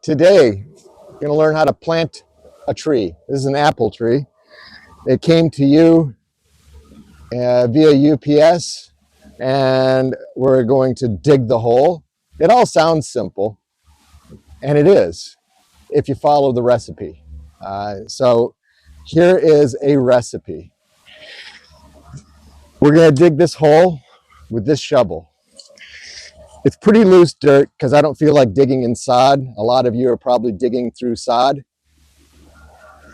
Today, you're going to learn how to plant a tree. This is an apple tree. It came to you via UPS, and we're going to dig the hole. It all sounds simple, and it is if you follow the recipe. So here is a recipe. We're going to dig this hole with this shovel. It's pretty loose dirt because I don't feel like digging in sod. A lot of you are probably digging through sod.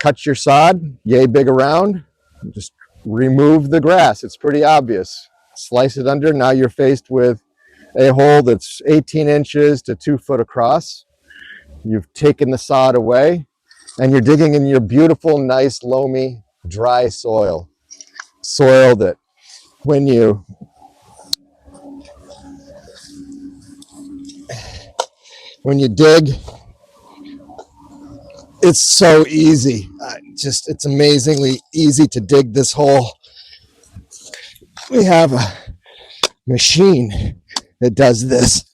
Cut your sod, yay big around, just remove the grass. It's pretty obvious. Slice it under. Now you're faced with a hole that's 18 inches to 2 foot across. You've taken the sod away and you're digging in your beautiful, nice, loamy, dry soil. Soil that when you dig, it's so easy. It's amazingly easy to dig this hole. We have a machine that does this,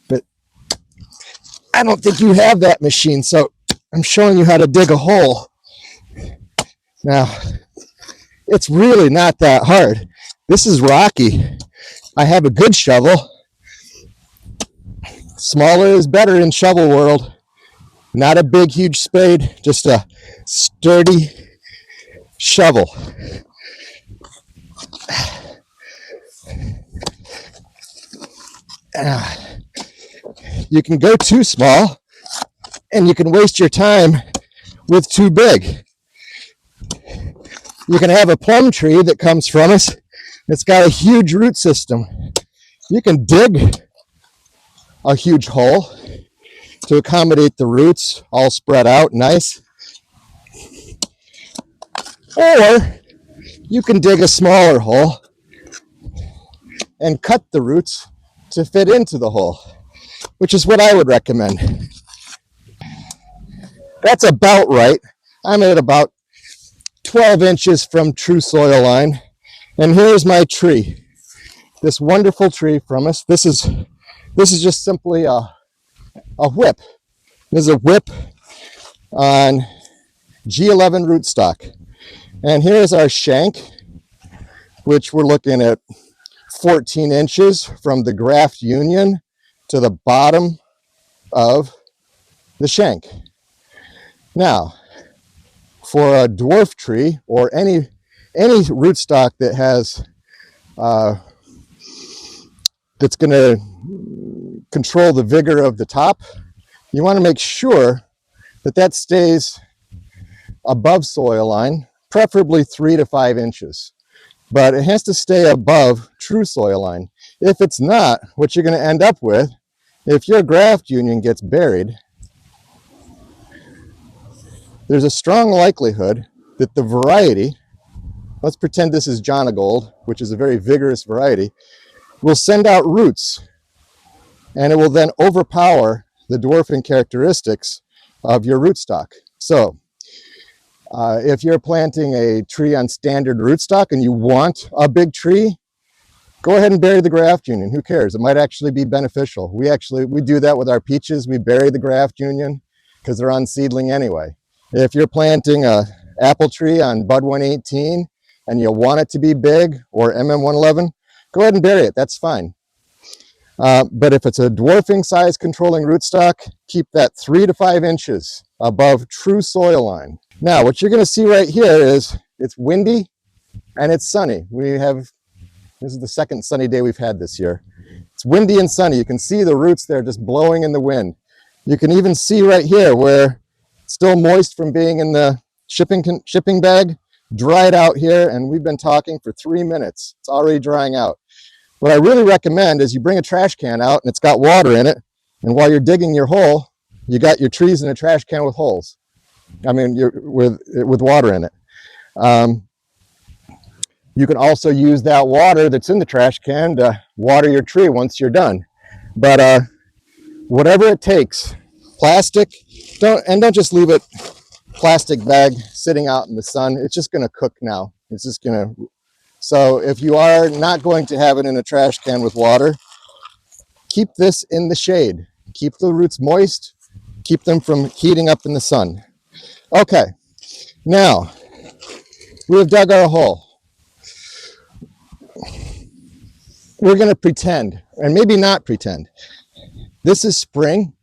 but I don't think you have that machine, so I'm showing you how to dig a hole. Now, it's really not that hard. This is rocky. I have a good shovel. Smaller is better in shovel world. Not a big, huge spade, just a sturdy shovel. You can go too small, and you can waste your time with too big. You can have a plum tree that comes from us. It's got a huge root system. You can dig a huge hole to accommodate the roots, all spread out nice. Or you can dig a smaller hole and cut the roots to fit into the hole, which is what I would recommend. That's about right. I'm at about 12 inches from true soil line. And here's my tree. This wonderful tree from us. This is just simply a whip. This is a whip on G11 rootstock. And here's our shank, which we're looking at 14 inches from the graft union to the bottom of the shank. Now, for a dwarf tree or any rootstock that has that's going to control the vigor of the top, you want to make sure that stays above soil line, preferably 3 to 5 inches. But it has to stay above true soil line. If it's not, what you're going to end up with, if your graft union gets buried, there's a strong likelihood that the variety, let's pretend this is Jonagold, which is a very vigorous variety, will send out roots, and it will then overpower the dwarfing characteristics of your rootstock. So if you're planting a tree on standard rootstock and you want a big tree, go ahead and bury the graft union. Who cares? It might actually be beneficial. We do that with our peaches. We bury the graft union because they're on seedling anyway. If you're planting a apple tree on bud 118 and you want it to be big, or MM111, go ahead and bury it. That's fine. But if it's a dwarfing size controlling rootstock, keep that 3 to 5 inches above true soil line. Now, what you're going to see right here is it's windy and it's sunny. This is the second sunny day we've had this year. It's windy and sunny. You can see the roots there just blowing in the wind. You can even see right here where it's still moist from being in the shipping bag, dried out here, and we've been talking for 3 minutes. It's already drying out. What I really recommend is you bring a trash can out and it's got water in it, and while you're digging your hole, you got your trees in a trash can with holes. With water in it. You can also use that water that's in the trash can to water your tree once you're done. But whatever it takes, plastic, don't just leave it plastic bag sitting out in the sun. It's just going to cook now. So if you are not going to have it in a trash can with water, keep this in the shade. keep the roots moist, keep them from heating up in the sun. Okay, now we have dug our hole. We're going to pretend, and maybe not pretend. This is spring,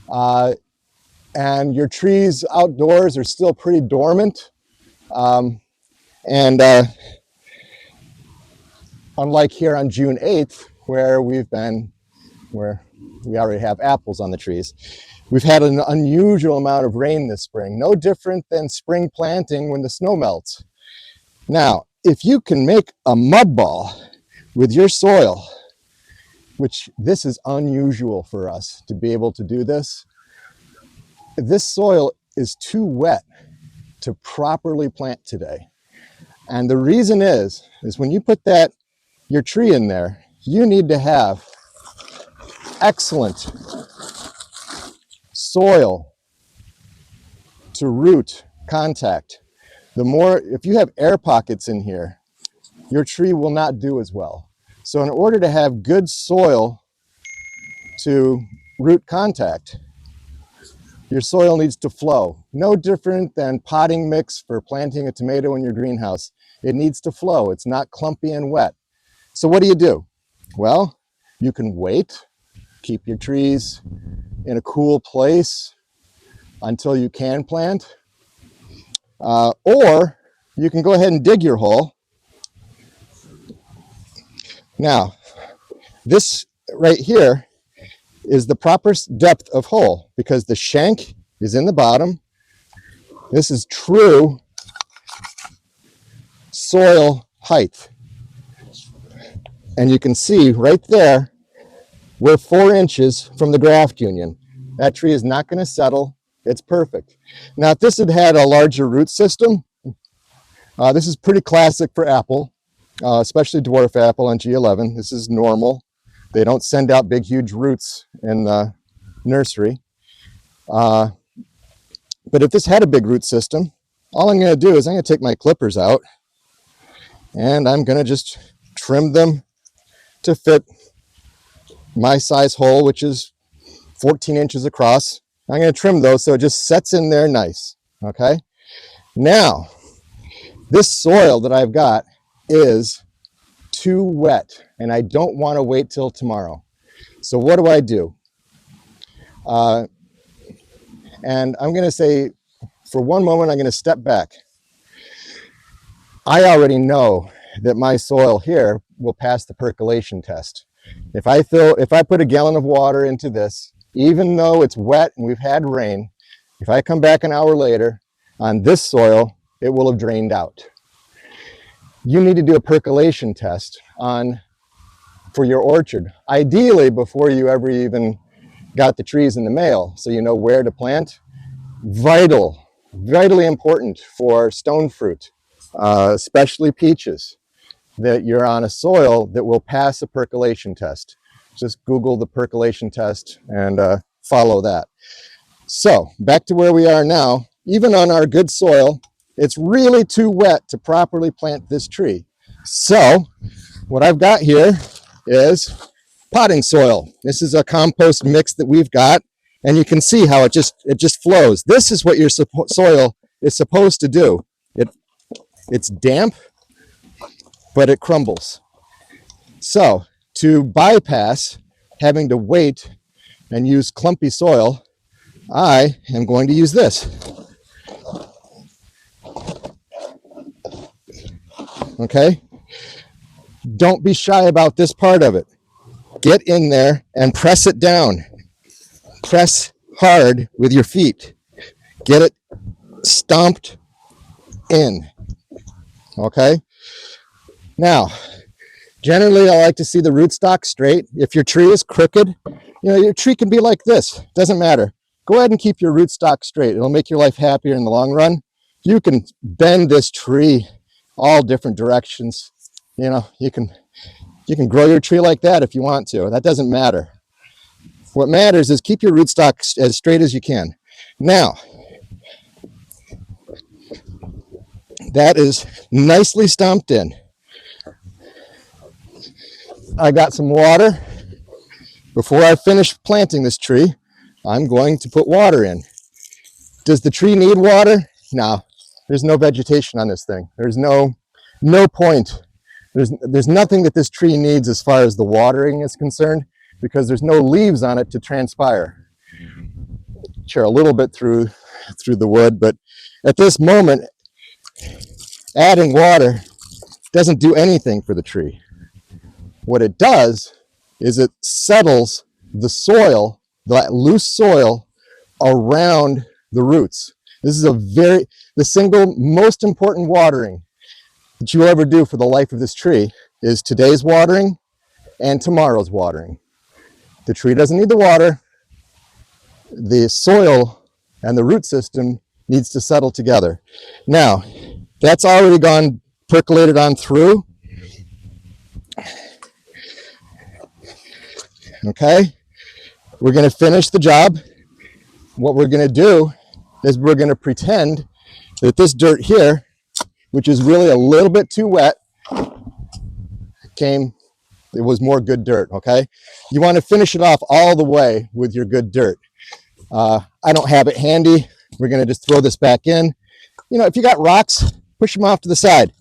and your trees outdoors are still pretty dormant. And unlike here on June 8th, where we already have apples on the trees, we've had an unusual amount of rain this spring, no different than spring planting when the snow melts. Now, if you can make a mud ball with your soil, which this is unusual for us to be able to do this, this soil is too wet to properly plant today. And the reason is when you put your tree in there, you need to have excellent soil to root contact. If you have air pockets in here, your tree will not do as well. So in order to have good soil to root contact, your soil needs to flow. No different than potting mix for planting a tomato in your greenhouse. It needs to flow. It's not clumpy and wet. So what do? Well, you can wait, keep your trees in a cool place until you can plant, or you can go ahead and dig your hole. Now, this right here is the proper depth of hole because the shank is in the bottom. This is true soil height. And you can see right there, we're 4 inches from the graft union. That tree is not going to settle. It's perfect. Now, if this had had a larger root system, this is pretty classic for apple, especially dwarf apple on G11. This is normal. They don't send out big, huge roots in the nursery. But if this had a big root system, all I'm going to do is I'm going to take my clippers out and I'm going to just trim them to fit my size hole, which is 14 inches across. I'm going to trim those so it just sets in there nice. Okay. Now, this soil that I've got is too wet and I don't want to wait till tomorrow. So what do? And I'm going to say, for one moment, I'm going to step back. I already know that my soil here will pass the percolation test. If I put a gallon of water into this, even though it's wet and we've had rain, if I come back an hour later on this soil, it will have drained out. You need to do a percolation test for your orchard, ideally before you ever even got the trees in the mail, so you know where to plant. Vitally important for stone fruit, especially peaches, that you're on a soil that will pass a percolation test. Just Google the percolation test and follow that. So back to where we are now. Even on our good soil, it's really too wet to properly plant this tree. So what I've got here is potting soil. This is a compost mix that we've got, and you can see how it just flows. This is what your soil is supposed to do. It's damp, but it crumbles. So to bypass having to wait and use clumpy soil, I am going to use this. Okay? Don't be shy about this part of it. Get in there and press it down. Press hard with your feet. Get it stomped in. Okay? Now, generally I like to see the rootstock straight. If your tree is crooked, your tree can be like this. Doesn't matter. Go ahead and keep your rootstock straight. It'll make your life happier in the long run. You can bend this tree all different directions. You can grow your tree like that if you want to. That doesn't matter. What matters is keep your rootstock as straight as you can. Now, that is nicely stomped in. I got some water Before I finish planting this tree, I'm going to put water in. Does the tree need water? No, there's no vegetation on this thing. There's no point. There's nothing that this tree needs as far as the watering is concerned, because there's no leaves on it to transpire. Share a little bit through the wood, but at this moment, adding water doesn't do anything for the tree. What it does is it settles the soil, that loose soil, around the roots. This is the single most important watering that you'll ever do for the life of this tree is today's watering and tomorrow's watering. The tree doesn't need the water. The soil and the root system needs to settle together. Now, that's already gone percolated on through. Okay, we're going to finish the job. What we're going to do is we're going to pretend that this dirt here, which is really a little bit too wet, it was more good dirt, okay? You want to finish it off all the way with your good dirt. I don't have it handy. We're going to just throw this back in. You know, if you got rocks, push them off to the side.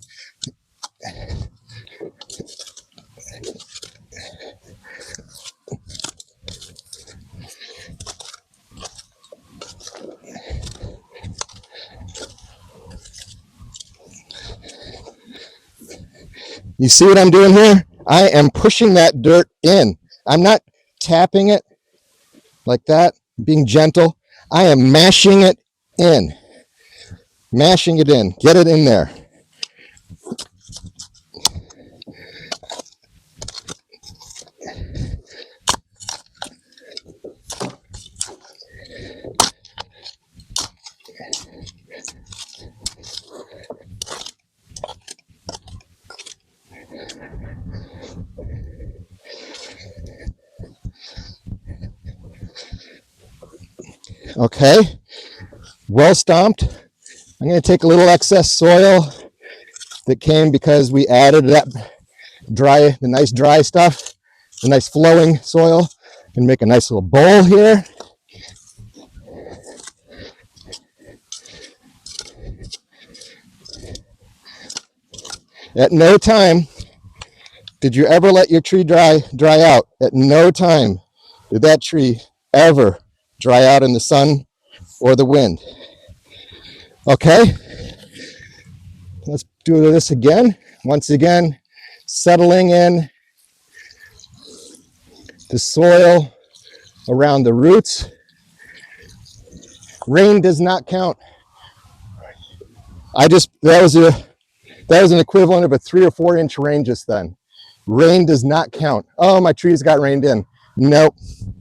You see what I'm doing here? I am pushing that dirt in. I'm not tapping it like that, being gentle. I am mashing it in. Mashing it in. Get it in there. Okay, well stomped. I'm going to take a little excess soil that came because we added that the nice dry stuff, the nice flowing soil, and make a nice little bowl here. At no time did you ever let your tree dry out. At no time did that tree ever dry out in the sun or the wind. Okay, let's do this again. Once again, settling in the soil around the roots. Rain does not count. That was an equivalent of a 3 or 4 inch rain just then. Rain does not count. Oh, my trees got rained in. Nope.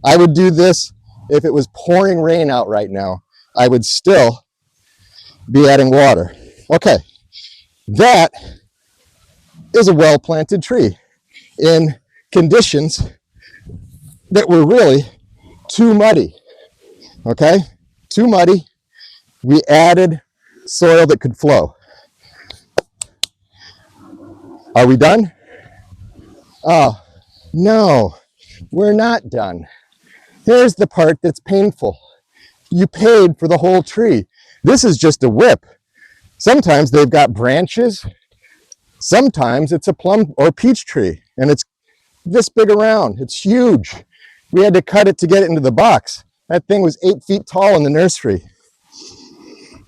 I would do this if it was pouring rain out right now. I would still be adding water. Okay, that is a well-planted tree in conditions that were really too muddy. Okay, too muddy. We added soil that could flow. Are we done? Oh, no, we're not done. Here's the part that's painful. You paid for the whole tree. This is just a whip. Sometimes they've got branches. Sometimes it's a plum or peach tree, and it's this big around. It's huge. We had to cut it to get it into the box. That thing was 8 feet tall in the nursery.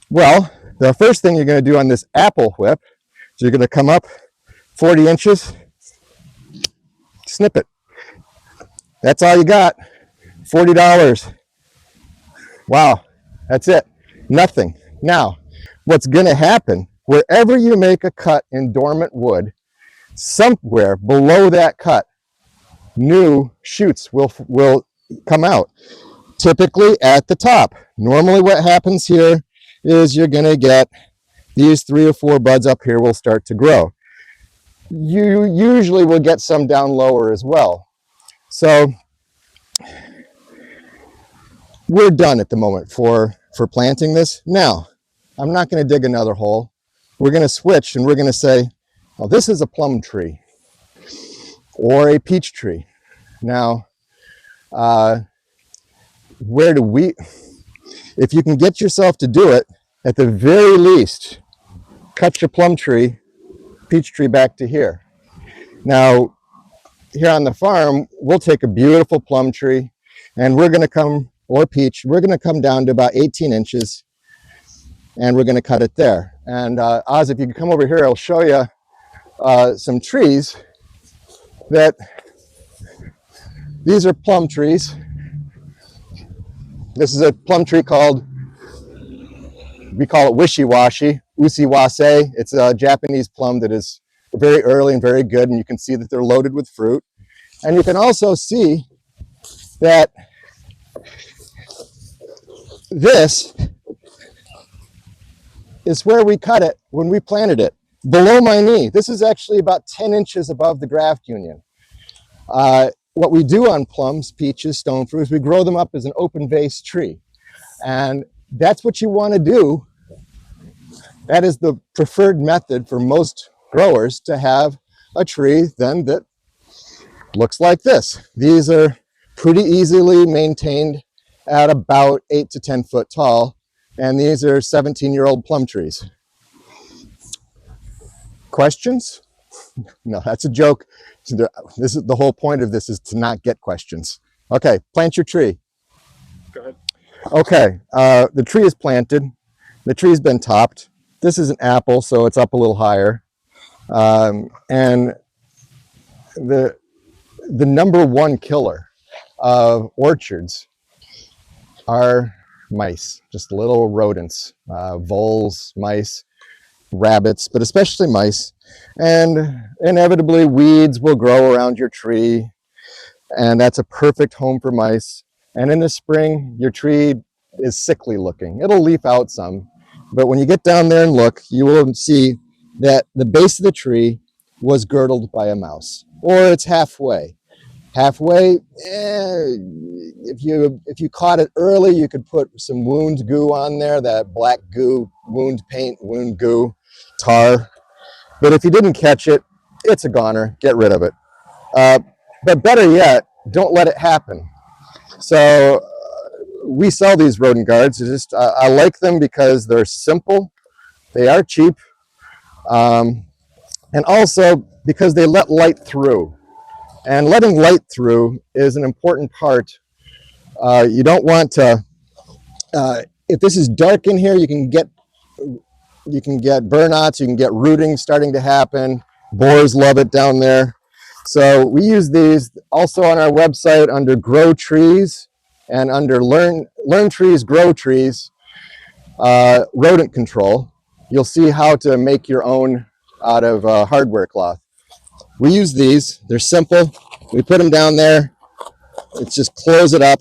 Well, the first thing you're going to do on this apple whip is you're going to come up 40 inches, snip it. That's all you got. $40. Wow, that's it. Nothing. Now, what's going to happen, wherever you make a cut in dormant wood, somewhere below that cut, new shoots will come out, typically at the top. Normally what happens here is you're going to get these 3 or 4 buds up here will start to grow. You usually will get some down lower as well. So we're done at the moment for planting this. Now, I'm not going to dig another hole. We're going to switch and we're going to say, well, this is a plum tree or a peach tree. Now, Uh, where do we, if you can get yourself to do it, at the very least, cut your plum tree, peach tree back to here. Now, here on the farm, we'll take a beautiful plum tree and we're going to come, or peach, we're going to come down to about 18 inches and we're going to cut it there. And Oz, if you can come over here, I'll show you some trees that, these are plum trees. This is a plum tree called, we call it wishy-washy, usiwase. It's a Japanese plum that is very early and very good, and you can see that they're loaded with fruit. And you can also see that this is where we cut it when we planted it, below my knee. This is actually about 10 inches above the graft union. What we do on plums, peaches, stone fruits, we grow them up as an open vase tree. And that's what you want to do. That is the preferred method for most growers, to have a tree then that looks like this. These are pretty easily maintained at about 8 to 10 foot tall. And these are 17-year-old plum trees. Questions? No, that's a joke. This is the whole point of this, is to not get questions. Okay, plant your tree. Go ahead. Okay, the tree is planted. The tree's been topped. This is an apple, so it's up a little higher. And the number one killer of orchards are mice, just little rodents, voles, mice, rabbits, but especially mice. And inevitably weeds will grow around your tree, and that's a perfect home for mice. And in the spring, your tree is sickly looking. It'll leaf out some, but when you get down there and look, you will see that the base of the tree was girdled by a mouse, or it's halfway. Halfway, if you caught it early, you could put some wound goo on there, that black goo, wound paint, wound goo, tar. But if you didn't catch it, it's a goner. Get rid of it. But better yet, don't let it happen. So we sell these rodent guards. I like them because they're simple, they are cheap, and also because they let light through. And letting light through is an important part. You don't want to, if this is dark in here, you can get burnouts, you can get rooting starting to happen. Boars love it down there. So we use these also on our website under Grow Trees, and under Learn Trees, Grow Trees, rodent control. You'll see how to make your own out of hardware cloth. We use these. They're simple. We put them down there. It's just close it up.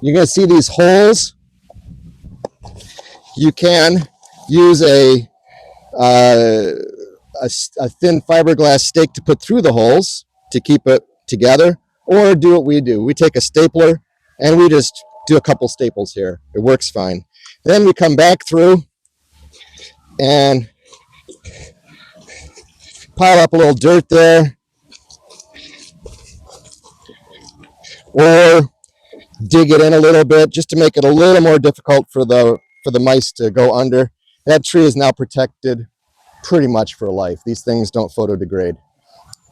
You're going to see these holes. You can use a thin fiberglass stake to put through the holes to keep it together, or do what we do. We take a stapler and we just do a couple staples here. It works fine. Then we come back through and pile up a little dirt there, or dig it in a little bit just to make it a little more difficult for the mice to go under. That tree is now protected pretty much for life. These things don't photodegrade.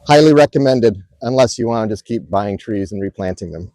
Highly recommended, unless you want to just keep buying trees and replanting them.